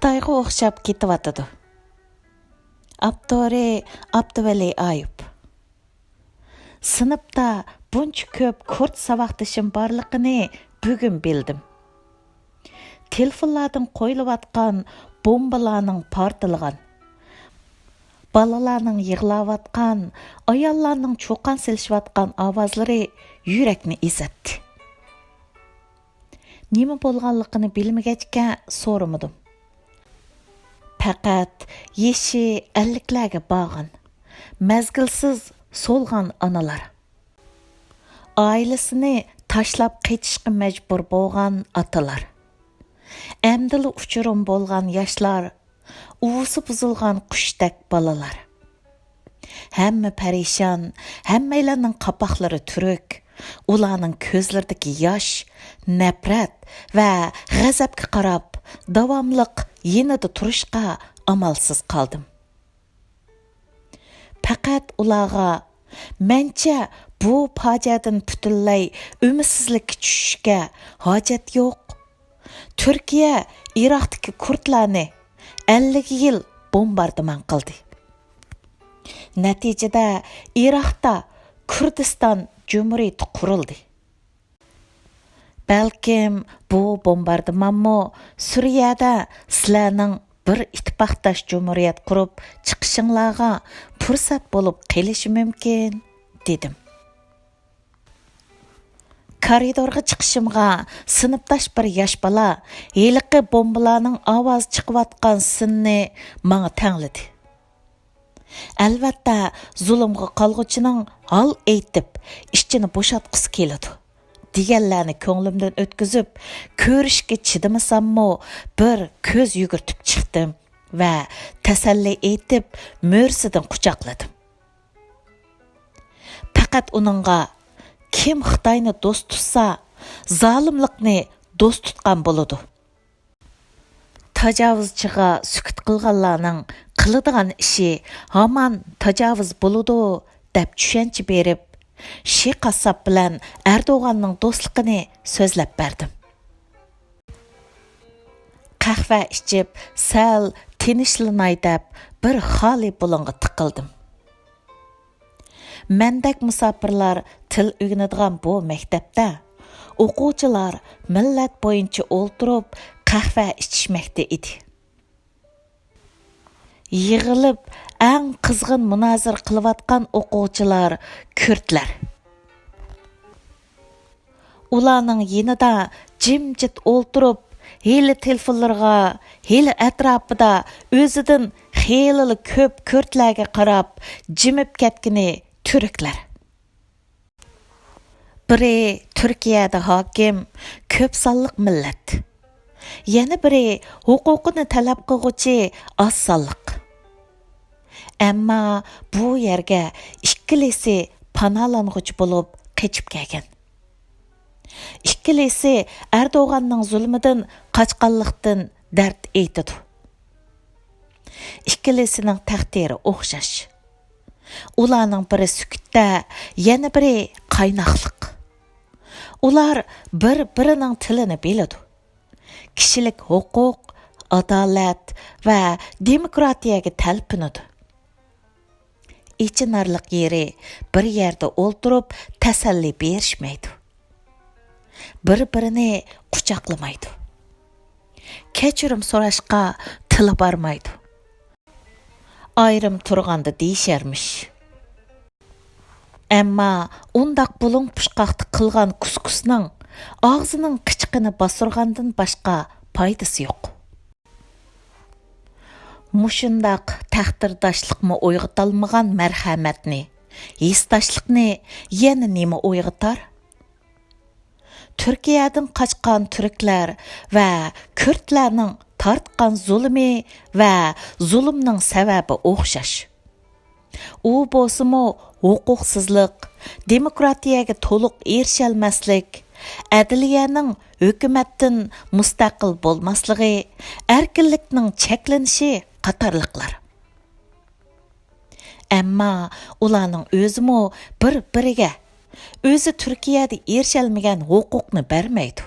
Xitayغا ئوخشاپ كېتىۋاتىدۇ. Aptori Abduweli Ayup. Sınıpta buncha ko'p kurt savaqdishim barligini bugun bildim. Telefonlardan qo'yilayotgan bombalarning portlagan, balalarning yig'layotgan, ayollarning cho'qan silishayotgan ovozlari yurakni ezatdi. Nima bo'lganligini bilmagachga so'ramadim. Faqat yeshi 50larga borgan, mazgilsiz so'lgan onalar, oilasini tashlab ketishga majbur bo'lgan otalar, amdili uchurum bo'lgan yoshlar, uvusi buzilgan qushdek bolalar. Hamma parishon, hammalarning qapoqlari turuk, ularning ko'zlaridagi yosh, nafrat va g'azabga qarab davomliq yenida turishga amalsiz qoldim. Faqat ularga mencha bu fojiadan butunlay umidsizlikka tushishga hojat yo'q. Turkiya Iroqdagi kurdlarni 50 yil bombardimon qildi. Natijada Iroqda Kurdiston Cumhuriyati qurildi. Balkim bu bombardimonmi Suriyada sizlarning bir ittifoqdosh jumhuriyat qurib chiqishinglarga fursat bo'lib qelishi mumkin, dedim. Koridorga chiqishimga sinfdosh bir yosh bola heliqi bombalarning ovoz chiqayotgan sinni menga tangladi. Albatta, zulmga qolg'uchining hol aytib, ishchini bo'shatqisi keladi deganlarni ko'nglimdan o'tkazib, ko'rishga chidamasam-mo bir ko'z yugurtib chiqdim va tasalli aytib mo'rsidan quchoqladim. Faqat uningga kim Xitoyni do'st tutsa, zolimlikni do'st tutgan bo'ladi. Tajovuzchiga sukut qilganlarning qiladigan ishi hamon tajovuz bo'ladi deb tushuncha berib, Shi qassob bilan Erdo'g'anning do'stligini so'zlab berdim. Qahva ichib, sal tinchlanay deb bir xoli bulunga tiqildim. Mendek musofirlar til o'rganadigan bu maktabda o'quvchilar millat bo'yicha o'ltirib qahva ichishmoqda edi. Yig'ilib eng qizg'in munozir qilayotgan o'quvchilar kurdlar. Ularning yenida jimjit o'ltirib, heli telefonlarga, heli atrofida o'zidan xeyli ko'p kurdlarga qarab jimib ketgini turklar. Biri Turkiyada hokim ko'p sonliq millat. Yana biri huquqini talab qilguvchi oz sonliq. Ammo bu yerga ikkilisi panolanguchi bo'lib qechib kelgan. Ikkilisi Erdo'g'anning zulmidan qochqanlikdan dard aytadi. Ikkilisining taqdiri o'xshash. Ularning biri sukutda, yana biri qaynoqliq. Ular bir-birining tilini biladi. Kishilik huquq, adolat va demokratiyaga talpinadi. İçinarlıq yeri bir yerde o'ltirib tasalli berishmaydi. Bir-birini quchoqlamaydi. Kechirim so'rashga tili bormaydi. Ayrim turganda deyisharmish. Ammo undaq bulung pushqaqti qilgan kuskusning og'zining qichqini bosirgandan boshqa foydasi yo'q. Mushundaq taqdirdoshlikmi o'yg'itolmagan marhamatni, hissdoshlikni yana nima o'yg'itar? Turkiyadan qochgan turklar va kurdlarning tortgan zulmi va zulmning sababi o'xshash. U bo'lsa-mu huquqsizlik, demokratiyaga to'liq erisholmaslik, adliyaning hukumatdan mustaqil bo'lmasligi, erkinlikning cheklanishi qatorliqlar. Ammo ularning o'zimi bir-biriga o'zi Turkiyada erishalmagan huquqni bermaydi.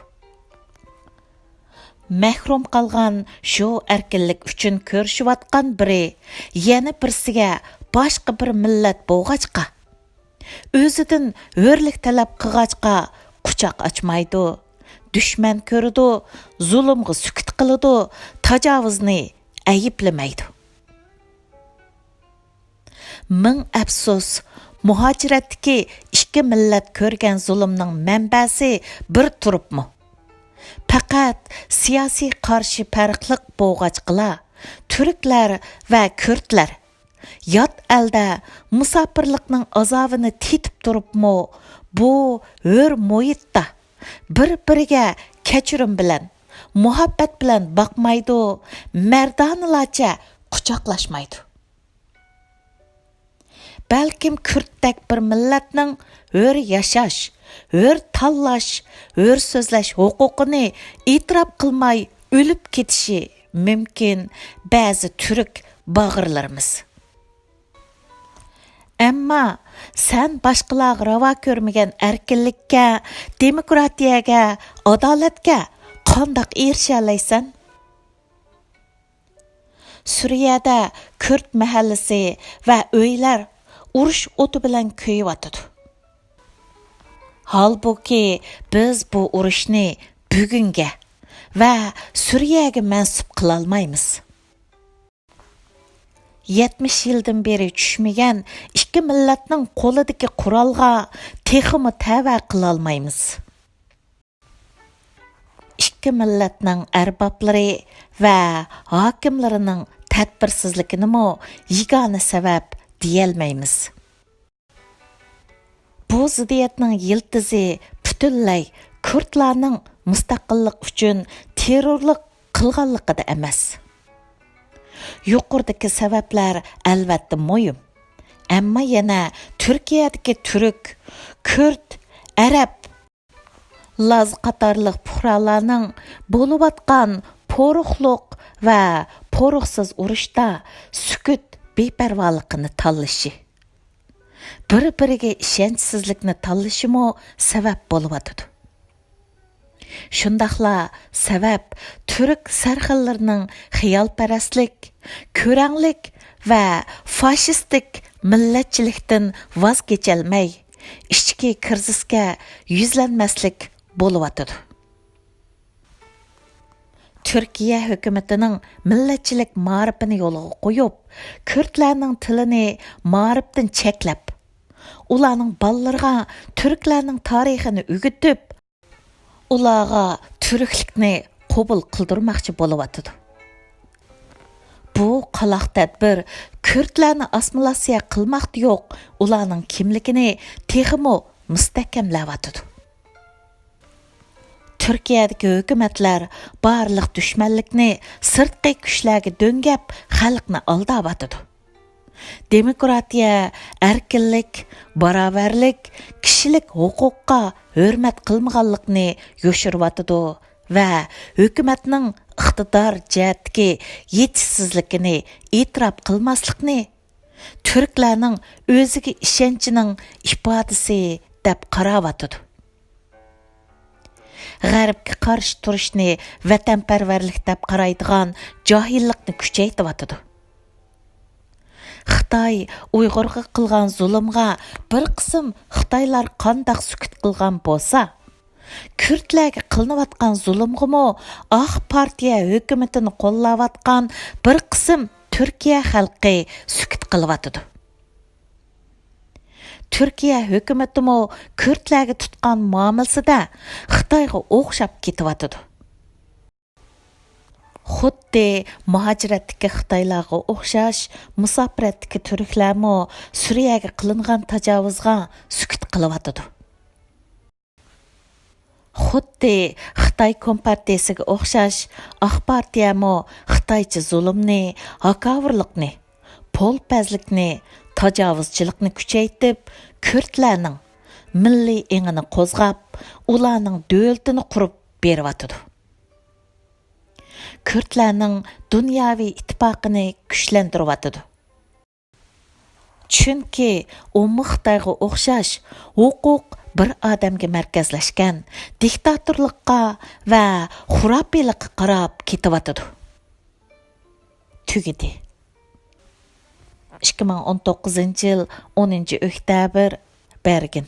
Mahrum qalğan şu erkinlik üçün көрüşüvatqan biri, yana birsiga boshqa bir millat bo'lg'achqa, o'zidan hurlik talab qilg'achqa quchoq ochmaydi, dushman ko'ridi, zulmga sukut qiladi, tajovuzni ayıplamaydi. Ming afsus, muhojiratdagi ikki millat ko'rgan zulmning manbasi bir turibmi? Faqat siyosiy qarshi farqliq bo'lg'achqilar, turklar va kurdlar yot elda musofirlikning azobini tetib turibmi, bu hur muhitda bir-biriga kechirim bilan, muhabbat bilan boqmaydi, mardonlarcha quchoqlashmaydi. Balkim kurddek bir millatning hur yashash, hur tanlash, hur so'zlash huquqini e'tirof qilmay o'lib ketishi mumkin ba'zi turk bag'irlarimiz. Ammo sen boshqalarga ravo ko'rmagan erkinlikka, demokratiyaga, adolatga qandoq erisha olaysan? Suriyada kurd mahallasi va uylar urush o'ti bilan kuyib Halbuki biz bu urushni bugunga va Suriyaga mansub qila olmaymiz. 70 yildan beri tushmagan ikki millatning qo'lidagi qurolga texmi tava qila olmaymiz. Ikki millatning arboblari va hokimlarining tadbirsizligini yagona sabab deyolmaymiz. Bu ziddiyatning yildizi butunlay kurdlarning mustaqillik uchun terrorlik qilganligida emas. Yuqoridagi sabablar albatta muhim. Ammo yana Turkiyadagi turk, kurd, arab, laz qatorliq fuqarolarning bo'lib-atgan po'ruqliq va po'ruqsiz urushda sukut beparvoligini tanlashi, bir-biriga ishonchsizlikni tanlashimi sabab bo'lyotidi. Shundaqla sabab turk sarxillarining xiyolparastlik, ko'ranglik va fashistik millatchilikdan voz kecholmay, ichki krizisga yuzlanmaslik bo'lyotidi. Türkiye hükümetinin milletçilik ma'rifini yo'lga qo'yib, kurdlarning tilini ma'rifdan cheklab, ularning ballarga turklarning tarixini o'rgatib, ularga turklikni qabul qildirmoqchi bo'lyotidi. Bu qaloq tadbir kurdlarni assimilyatsiya qilmoqda yo'q, ularning kimligini texmo mustahkamlayotidi. Türkiye'deki hükümetler barlıq düşmanlıkni sırtqi kuchlarga döngap xalqni aldayotidu. Demokratiya, erkinlik, barobarlik, kishilik huquqqa hurmat qilmaganlikni yoshiryotidu va hukumatning iqtidor jihatdagi yetishsizligini e'tirof qilmaslikni turklarning o'ziga ishonchining ifodasi deb qarayotidu. G'arbga qarshi turishni vatanparvarlik deb qaraydigan johillikni kuchaytiryotidi. Xitoy Uyg'urga qilgan zulmga bir qism Xitoylar qandoq sukut qilgan bo'lsa, Kurdlarga qilinayotgan zulmga Oq partiya hukumatini qo'llayotgan bir qism Turkiya xalqi sukut qilyotidi. Türkiye hükümetimi Kürtlerge tutkan muamelesida Xitaygha o'xshab ketiwatidu. Xuddi muhojiratdagi Xitoylarga o'xshash musofiratdagi turklarmi Suriyaga qilingan tajovuzga sukut qilyotidi. Xuddi Xitoy kompartiyasiga o'xshash Oq partiyami Xitoycha zulmni, haqovirlikni, polpazlikni, tajovuzchilikni kuchaytib, Kurdlarning milliy engini qo'zg'ab, ularning davlatini qurib beryotidi. Kurdlarning dunyoviy ittifoqini kuchlantiryotidi. Chunki u Xitoyga o'xshash huquq bir odamga markazlashgan diktatorlikqa va xurofiylikqa qarab ketivatidi. Tugidi. 2019 yil 10 oktyabr Bergin.